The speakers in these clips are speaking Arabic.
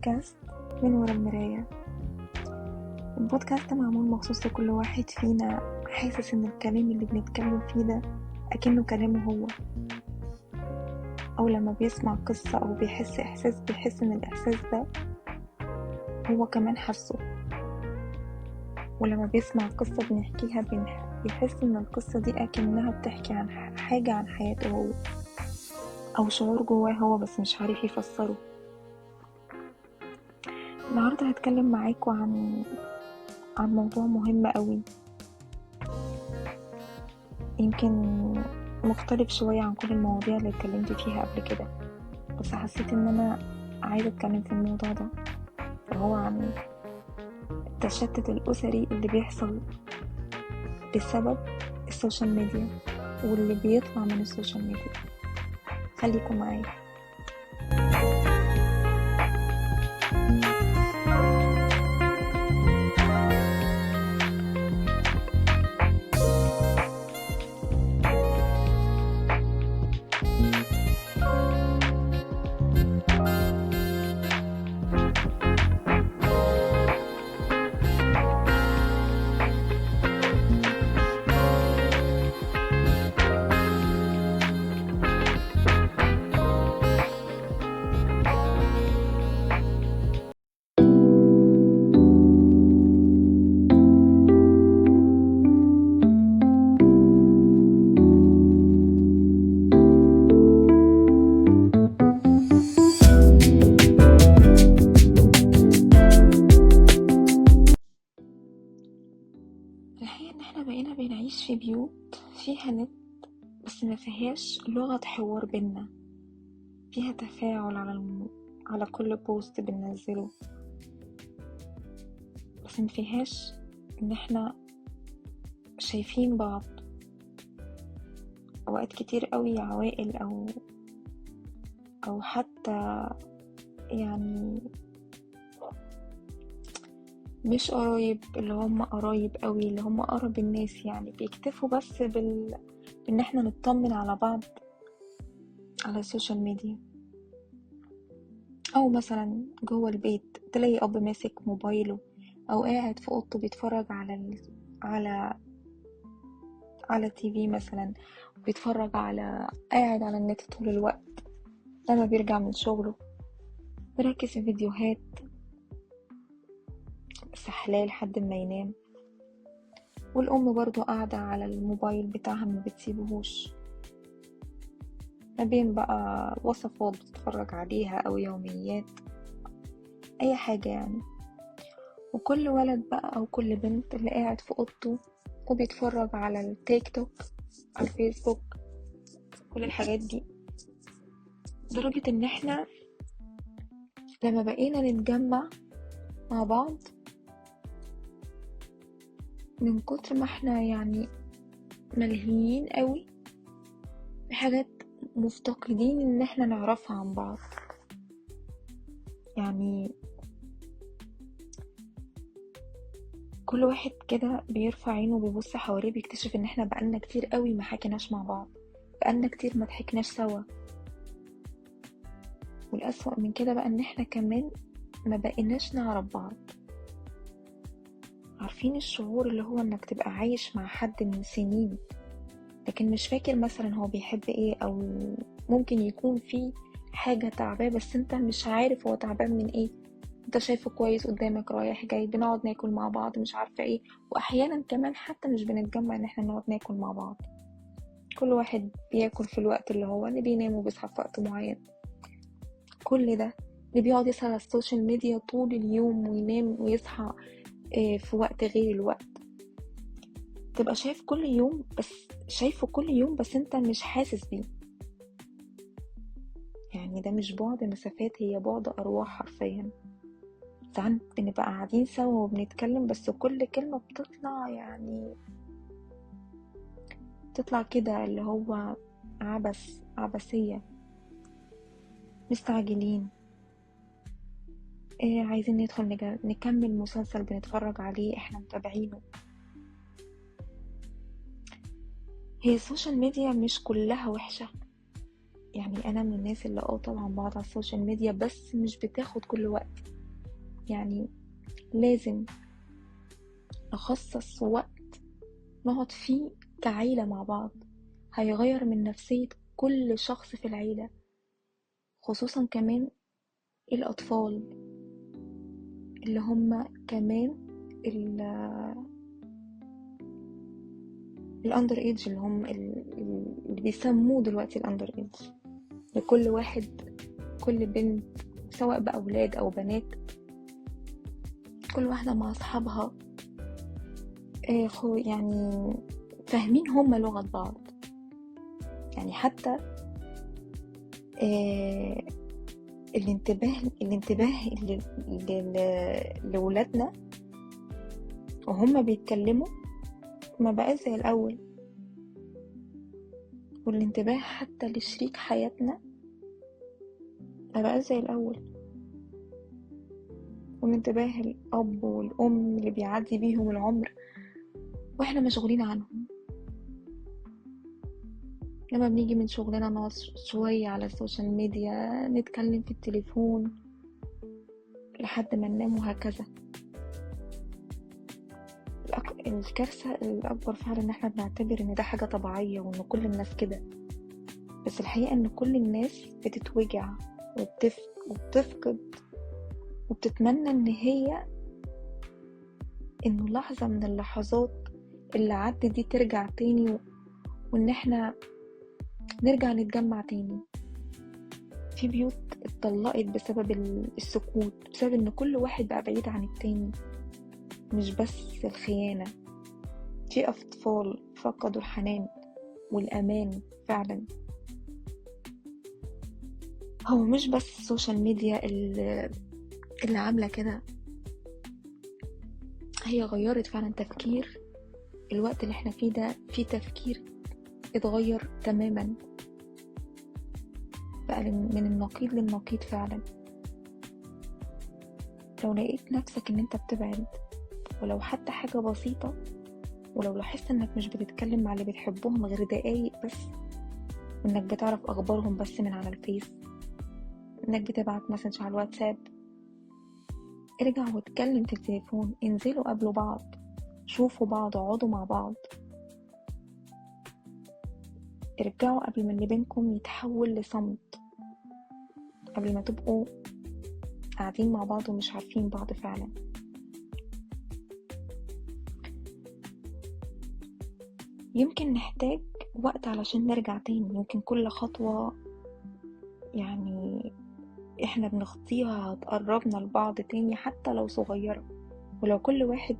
بودكاست من ورا المراية. البودكاست معمول مخصوص لكل واحد فينا حاسس ان الكلام اللي بنتكلم فيه ده اكنه كلامه هو، او لما بيسمع قصة او بيحس احساس بيحس ان الاحساس ده هو كمان حسه، ولما بيسمع قصة بنحكيها بيحس ان القصة دي اكنها بتحكي عن حاجة عن حياته هو، او شعور جواه هو بس مش عارف يفسره. النهاردة هتكلم معاكم عن موضوع مهم قوي، يمكن مختلف شوية عن كل المواضيع اللي اتكلمت فيها قبل كده، بس حسيت ان انا عايزة اتكلم في الموضوع ده، وهو عن التشتت الأسري اللي بيحصل بسبب السوشيال ميديا واللي بيطلع من السوشيال ميديا. خليكم معايا. الحقيقة ان احنا بقينا بنعيش في بيوت فيها نت، بس ما فيهاش لغة حوار بينا، فيها تفاعل على كل بوست بننزله، بس ما فيهاش ان احنا شايفين بعض. اوقات كتير قوي عوائل او حتى يعني مش قرايب، اللي هم قرايب قوي، اللي هم اقرب الناس، يعني بيكتفوا بس بان احنا نطمن على بعض على السوشيال ميديا. او مثلا جوه البيت تلاقي اب ماسك موبايله او قاعد في اوضته بيتفرج على على تي في مثلا، بيتفرج قاعد على النت طول الوقت. لما بيرجع من شغله بيركز في فيديوهات سحلاه لحد ما ينام، والأم برضو قاعدة على الموبايل بتاعها ما بتسيبهوش، ما بين بقى وصفات بتتفرج عليها أو يوميات، أي حاجة يعني. وكل ولد بقى أو كل بنت اللي قاعد في أوضته وبيتفرج على التيك توك، على الفيسبوك، كل الحاجات دي، لدرجة إن احنا لما بقينا نتجمع مع بعض من كتر ما احنا يعني ملهيين قوي بحاجات مفتقدين ان احنا نعرفها عن بعض. يعني كل واحد كده بيرفع عينه وبيبص حواليه بيكتشف ان احنا بقالنا كتير قوي ما حكيناش مع بعض، بقالنا كتير ما ضحكناش سوا. والأسوأ من كده بقى ان احنا كمان ما بقيناش نعرف بعض. عارفين الشعور اللي هو انك تبقى عايش مع حد من سنين لكن مش فاكر مثلا هو بيحب ايه، او ممكن يكون في حاجة تعباه بس انت مش عارف هو تعبان من ايه، انت شايفه كويس قدامك رايح جاي، بنقعد ناكل مع بعض مش عارفة ايه، واحيانا كمان حتى مش بنتجمع ان احنا نقعد ناكل مع بعض، كل واحد بياكل في الوقت اللي بينام وبيصحى في وقت معين. كل ده اللي بيقعد يسهر على السوشيال ميديا طول اليوم وينام ويصحى في وقت غير الوقت. تبقى شايفه كل يوم بس انت مش حاسس بيه. يعني ده مش بعد مسافات، هي بعد أرواح حرفيا. ساعات بنبقى قاعدين سوا وبنتكلم بس كل كلمة بتطلع كده اللي هو عبثية، مستعجلين، عايزين ندخل نكمل مسلسل بنتفرج عليه احنا متابعينه. هي السوشيال ميديا مش كلها وحشة، يعني انا من الناس اللي طبعا بقعد على السوشيال ميديا، بس مش بتاخد كل وقت. يعني لازم نخصص وقت نقعد فيه كعيلة مع بعض، هيغير من نفسية كل شخص في العيلة، خصوصا كمان الأطفال اللي هم كمان الاندر ايدج، اللي هم اللي بيسموه دلوقتي الاندر ايدج. لكل واحد، كل بنت، سواء بأولاد أو بنات، كل واحدة مع أصحابها يعني فاهمين هم لغة بعض. يعني حتى الانتباه لولادنا وهم بيتكلموا ما بقى زي الأول، والانتباه حتى لشريك حياتنا ما بقى زي الأول، والانتباه الأب والأم اللي بيعدي بيهم العمر واحنا مشغولين عنهم. لما بنيجي من شغلنا نقعد شوية على السوشيال ميديا، نتكلم في التليفون لحد ما ننام، وهكذا. الكارثة الأكبر فعلا إن احنا بنعتبر إن ده حاجة طبيعية وإن كل الناس كده، بس الحقيقة إن كل الناس بتتوجع وبتفقد وبتتمنى إنه لحظة من اللحظات اللي عدت دي ترجع تاني، وإن احنا نرجع نتجمع تاني. في بيوت اتطلقت بسبب السكوت، بسبب إن كل واحد بقى بعيد عن التاني، مش بس الخيانة. في أطفال فقدوا الحنان والأمان فعلا. هو مش بس السوشيال ميديا اللي عاملة كده، هي غيرت فعلا تفكير. الوقت اللي احنا فيه ده في تفكير اتغير تماما، بقى من النقيض للنقيض فعلا. لو لقيت نفسك ان انت بتبعد ولو حتى حاجة بسيطة، ولو لاحظت انك مش بتتكلم مع اللي بتحبهم غير دقايق بس، وانك بتعرف اخبارهم بس من على الفيس، انك بتبعت مسج على الواتساب، ارجع واتكلم في التليفون. انزلوا قابلوا بعض، شوفوا بعض، اقعدوا مع بعض، ارجعوا قبل ما اللي بينكم يتحول لصمت، قبل ما تبقوا قاعدين مع بعض ومش عارفين بعض فعلا. يمكن نحتاج وقت علشان نرجع تاني، يمكن كل خطوة يعني احنا بنخطيها هتقربنا لبعض تاني حتى لو صغيرة. ولو كل واحد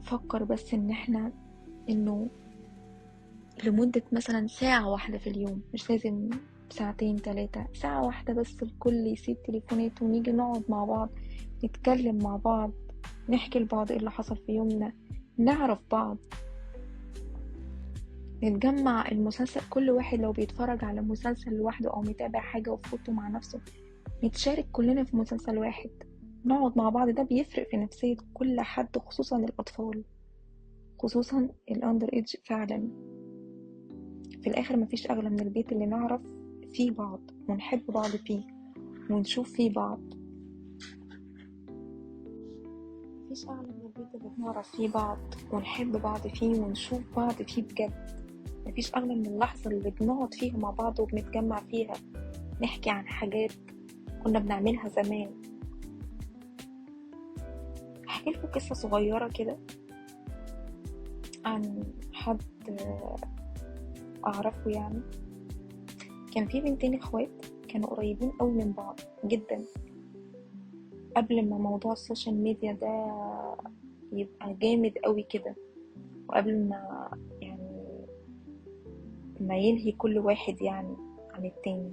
فكر بس انه لمدة مثلا ساعة واحدة في اليوم، مش لازم ساعتين 3، ساعة واحدة بس، الكل يسيب تليفوناته ونيجي نقعد مع بعض، نتكلم مع بعض، نحكي لبعض ايه اللي حصل في يومنا، نعرف بعض، نتجمع. المسلسل كل واحد لو بيتفرج على مسلسل لوحده او متابع حاجة وفوته مع نفسه، نتشارك كلنا في مسلسل واحد، نقعد مع بعض. ده بيفرق في نفسية كل حد، خصوصا الأطفال، خصوصا الأندر إيدج فعلا. في الآخر مفيش أغلى من البيت اللي نعرف فيه بعض ونحب بعض فيه ونشوف فيه بعض. مفيش أغلى من البيت اللي نعرف فيه بعض ونحب بعض فيه ونشوف بعض فيه بجد. مفيش أغلى من اللحظة اللي بنقعد فيها مع بعض وبنتجمع فيها نحكي عن حاجات كنا بنعملها زمان. أحكي لكم قصة صغيرة كده عن حد أعرفه. يعني كان في بنتين اخوات كانوا قريبين قوي من بعض جدا، قبل ما موضوع السوشيال ميديا ده يبقى جامد قوي كده، وقبل ما ما يلهي كل واحد يعني عن التاني.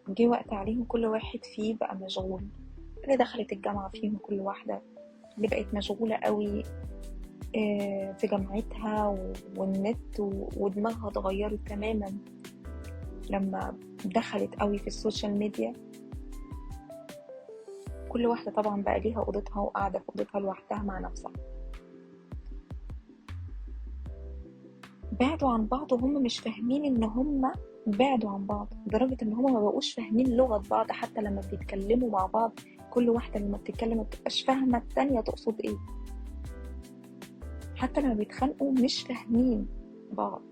جه وقت عليهم كل واحد فيه بقى مشغول. اللي دخلت الجامعة فيهم كل واحدة اللي بقت مشغولة قوي في جامعتها والنت، ودماغها اتغيرت تماما لما دخلت قوي في السوشيال ميديا. كل واحدة طبعا بقى ليها اوضتها وقاعدة في اوضتها لوحدها مع نفسها. بعدوا عن بعض وهم مش فاهمين ان هم بعدوا عن بعض، لدرجة ان هم ما بقوش فاهمين لغة بعض. حتى لما بيتكلموا مع بعض كل واحدة لما بتتكلم ما بتبقاش فاهمة التانية تقصد ايه. حتى لما بيتخانقوا مش فاهمين بعض،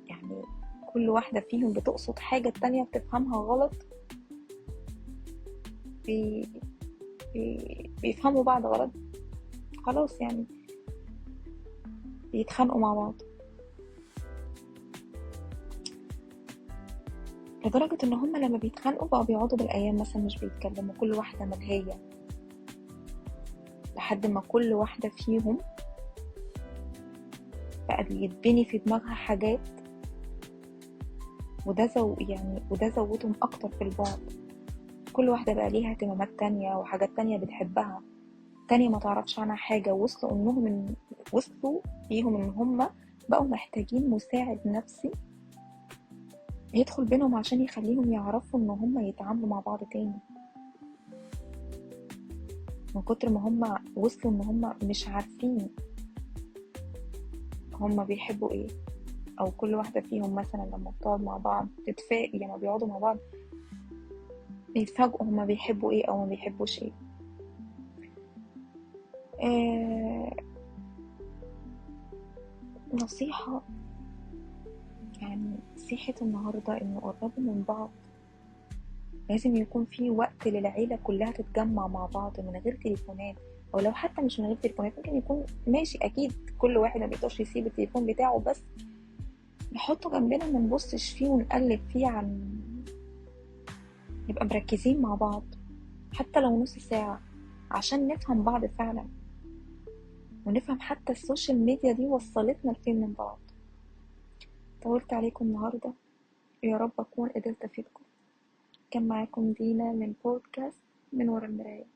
يعني كل واحدة فيهم بتقصد حاجة التانية بتفهمها غلط. بي... بيفهموا بعض غلط، خلاص يعني بيتخانقوا مع بعض. لدرجة ان هما لما بيتخانقوا بقوا بيقعدوا بالايام مثلا مش بيتكلموا، كل واحدة ملهية، لحد ما كل واحدة فيهم بقى بيتبني في دماغها حاجات، وده زودهم اكتر في البعد. كل واحدة بقى ليها اهتمامات تانية وحاجات تانية بتحبها، تانية ما تعرفش عنها حاجة. وصلوا فيهم ان هما بقوا محتاجين مساعد نفسي يدخل بينهم عشان يخليهم يعرفوا ان هما يتعاملوا مع بعض تاني، من كتر ما هما وصلوا ان هما مش عارفين هما بيحبوا ايه. او كل واحدة فيهم مثلا لما بتقعد مع بعض تتفاجئ، لما بيقعدوا مع بعض بيتفاجئوا هما بيحبوا ايه او ما بيحبوش ايه. آه نصيحة، يعني نصيحة النهاردة انه قربوا من بعض. لازم يكون في وقت للعيلة كلها تتجمع مع بعض من غير تليفونات، او لو حتى مش من غير تليفونات ممكن يكون ماشي، اكيد كل واحد ما بيقدرش يسيب التليفون بتاعه، بس نحطه جنبنا ما نبصش فيه ونقلب فيه، نبقى مركزين مع بعض حتى لو نص ساعة عشان نفهم بعض فعلا، ونفهم حتى السوشيال ميديا دي وصلتنا لفين من بعض. طولت عليكم النهاردة، يا رب أكون قدرت أفيدكم. كان معاكم دينا من بودكاست من ورا المراية.